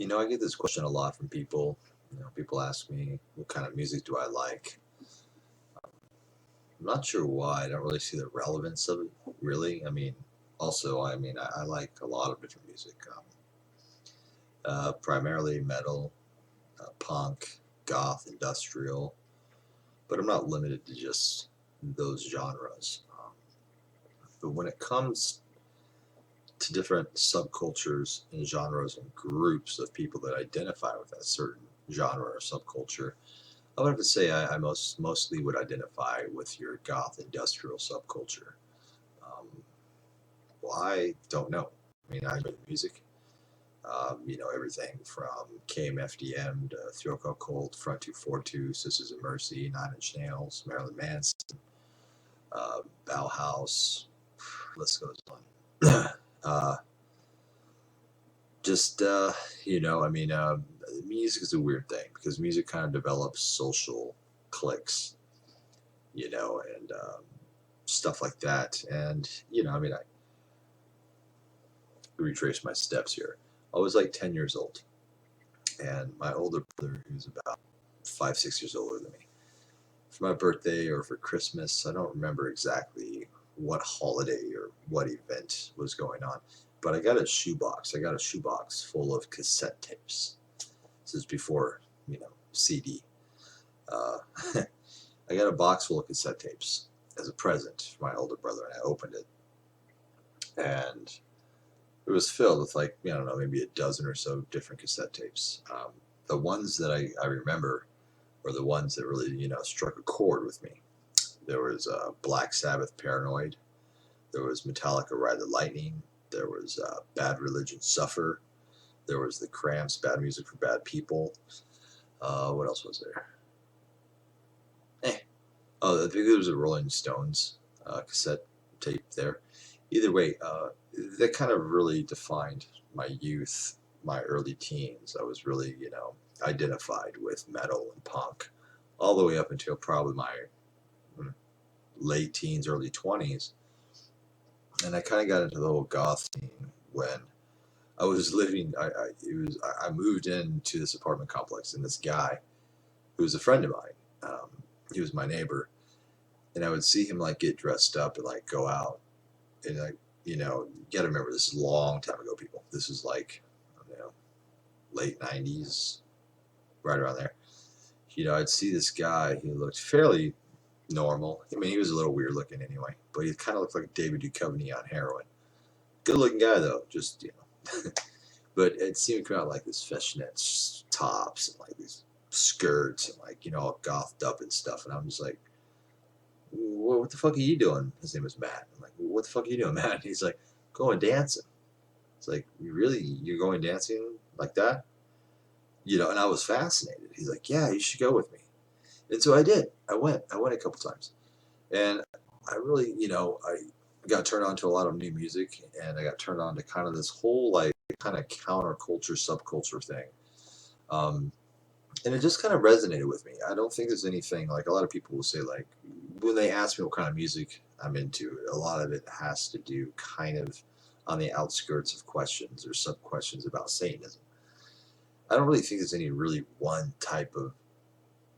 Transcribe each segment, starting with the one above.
I get this question a lot from people. People ask me, what kind of music do I like? I'm not sure why. I don't really see the relevance of it, really. I like a lot of different music. Primarily metal, punk, goth, industrial, but I'm not limited to just those genres. But when it comes to different subcultures and genres and groups of people that identify with that certain genre or subculture, I would have to say mostly would identify with your goth industrial subculture. Um, why? Don't know. I enjoy the music. Everything from KMFDM to Throat Cold, Front 242, Sisters of Mercy, Nine Inch Nails, Marilyn Manson, Bauhaus, list goes on. uh, just music is a weird thing because music kind of develops social cliques, and stuff like that. And I retrace my steps here. I was like 10 years old, and my older brother, who's about 5, 6 years older than me, for my birthday or for Christmas, I don't remember exactly what holiday or what event was going on, but I got a shoebox. I got a shoebox full of cassette tapes. This is before, CD. Uh, I got a box full of cassette tapes as a present for my older brother, and I opened it, and it was filled with I don't know, maybe a dozen or so different cassette tapes. The ones that I remember were the ones that really, struck a chord with me. There was Black Sabbath, Paranoid. There was Metallica, Ride the Lightning. There was Bad Religion, Suffer. There was the Cramps, Bad Music for Bad People. What else was there? Oh, I think there was a Rolling Stones cassette tape there. Either way, that kind of really defined my youth, my early teens. I was really, identified with metal and punk all the way up until probably my late teens, early 20s. And I kind of got into the whole goth scene when I was living. I moved into this apartment complex, and this guy who was a friend of mine, he was my neighbor, and I would see him get dressed up and go out, and you got to remember this is a long time ago, people. This is late 90s, right around there. I'd see this guy. He looked fairly normal. He was a little weird looking anyway, but he kind of looked like David Duchovny on heroin. Good looking guy though, just But it seemed to come out this fishnet tops and these skirts and all gothed up and stuff. And I'm just like, what the fuck are you doing? His name was Matt. I'm like, what the fuck are you doing, Matt? And he's like, going dancing. It's like, you're going dancing like that? And I was fascinated. He's like, yeah, you should go with me. And so I did. I went a couple times. And I really, I got turned on to a lot of new music, and I got turned on to kind of this whole kind of counterculture, subculture thing. And it just kind of resonated with me. I don't think there's anything a lot of people will say when they ask me what kind of music I'm into, a lot of it has to do kind of on the outskirts of questions or sub questions about Satanism. I don't really think there's any really one type of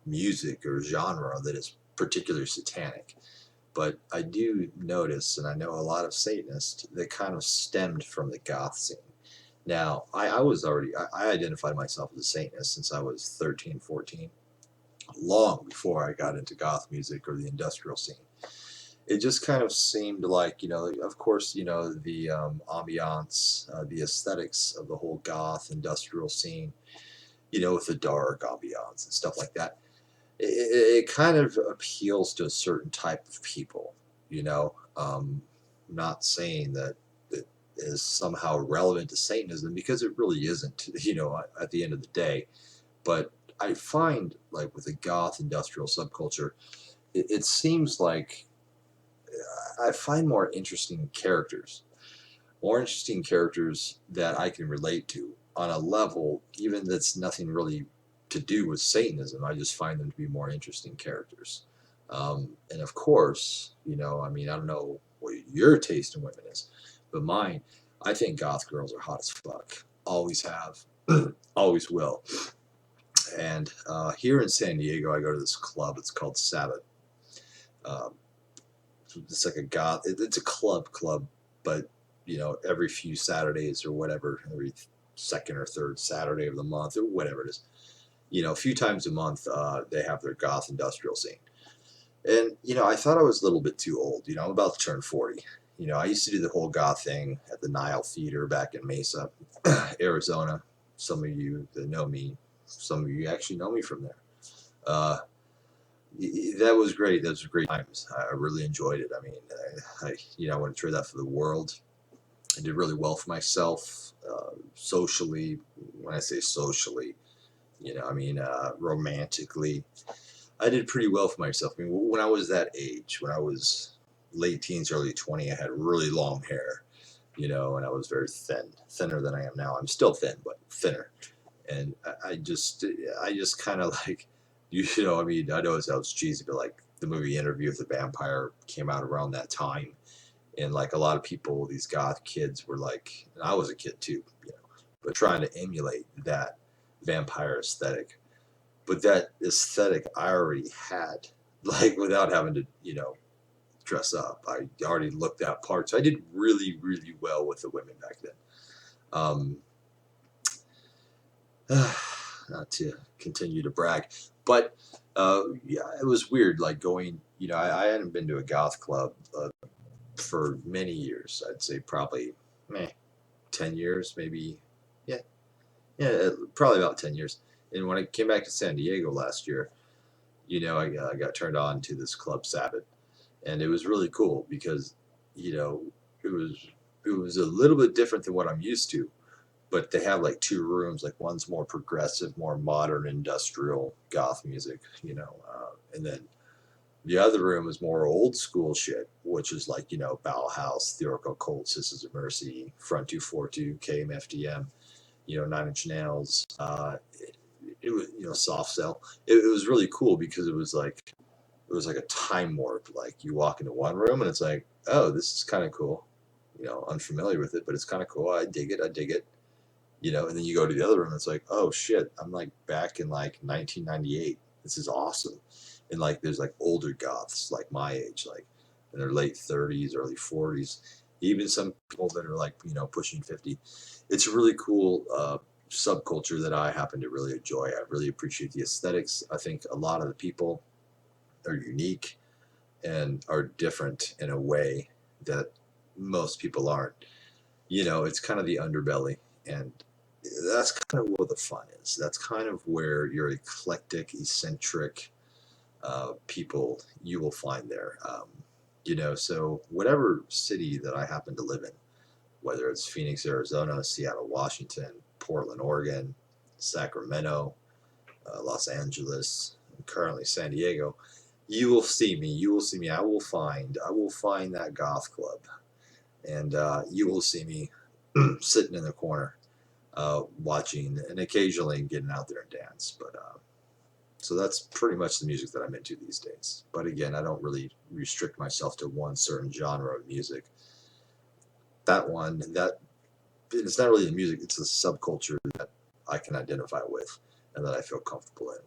music or genre that is particularly satanic. But I do notice, and I know a lot of Satanists that kind of stemmed from the goth scene. Now, I identified myself as a Satanist since I was 13, 14, long before I got into goth music or the industrial scene. It just kind of seemed of course, the ambiance, the aesthetics of the whole goth industrial scene, with the dark ambiance and stuff like that. It kind of appeals to a certain type of people, not saying that it is somehow relevant to Satanism because it really isn't, at the end of the day. But I find with the goth industrial subculture, it seems like I find more interesting characters that I can relate to on a level even that's nothing really to do with Satanism. I just find them to be more interesting characters. And of course, I don't know what your taste in women is, but mine, I think goth girls are hot as fuck. Always have. Always will. And here in San Diego, I go to this club. It's called Sabbath. Um, it's like a goth. It's a club, but every few Saturdays or whatever, every second or third Saturday of the month or whatever it is, a few times a month, they have their goth industrial scene. And I thought I was a little bit too old. I'm about to turn 40. I used to do the whole goth thing at the Nile Theater back in Mesa, Arizona. Some of you that know me, some of you actually know me from there. Uh, that was great. Those were great times. I really enjoyed it. I mean, I wouldn't trade that for the world. I did really well for myself, socially. When I say socially, romantically, I did pretty well for myself. I mean, when I was that age, when I was late teens, early 20, I had really long hair, and I was very thinner than I am now. I'm still thin, but thinner. And I just kind of like, I mean, I know it sounds cheesy, but like the movie Interview with the Vampire came out around that time. And like a lot of people, these goth kids were like, and I was a kid too, but trying to emulate that vampire aesthetic. But that aesthetic I already had, like without having to, dress up. I already looked that part. So I did really, really well with the women back then. Um, Not to continue to brag, but yeah, it was weird. Like going, I hadn't been to a goth club for many years. I'd say probably 10 years, maybe. Yeah, yeah, probably about 10 years. And when I came back to San Diego last year, I got turned on to this club Sabbath, and it was really cool because, it was a little bit different than what I'm used to. But they have like two rooms. Like one's more progressive, more modern, industrial goth music, and then the other room is more old school shit, which is like Bauhaus, The Oracle Cult, Sisters of Mercy, Front 242, KMFDM, Nine Inch Nails. It was Soft Cell. It was really cool because it was like a time warp. Like you walk into one room and it's like, oh, this is kind of cool. Unfamiliar with it, but it's kind of cool. I dig it. I dig it. And then you go to the other room and it's like, oh shit, I'm like back in like 1998. This is awesome. And like there's like older goths like my age, like in their late 30s, early 40s, even some people that are like pushing 50. It's a really cool subculture that I happen to really enjoy. I really appreciate the aesthetics. I think a lot of the people are unique and are different in a way that most people aren't. It's kind of the underbelly, and that's kind of where the fun is. That's kind of where your eclectic, eccentric people you will find there. So whatever city that I happen to live in, whether it's Phoenix, Arizona, Seattle, Washington, Portland, Oregon, Sacramento, Los Angeles, and currently San Diego, you will see me. You will see me. I will find that goth club, and you will see me sitting in the corner, watching and occasionally getting out there and dance. But so that's pretty much the music that I'm into these days. But again, I don't really restrict myself to one certain genre of music. That it's not really the music; it's the subculture that I can identify with and that I feel comfortable in.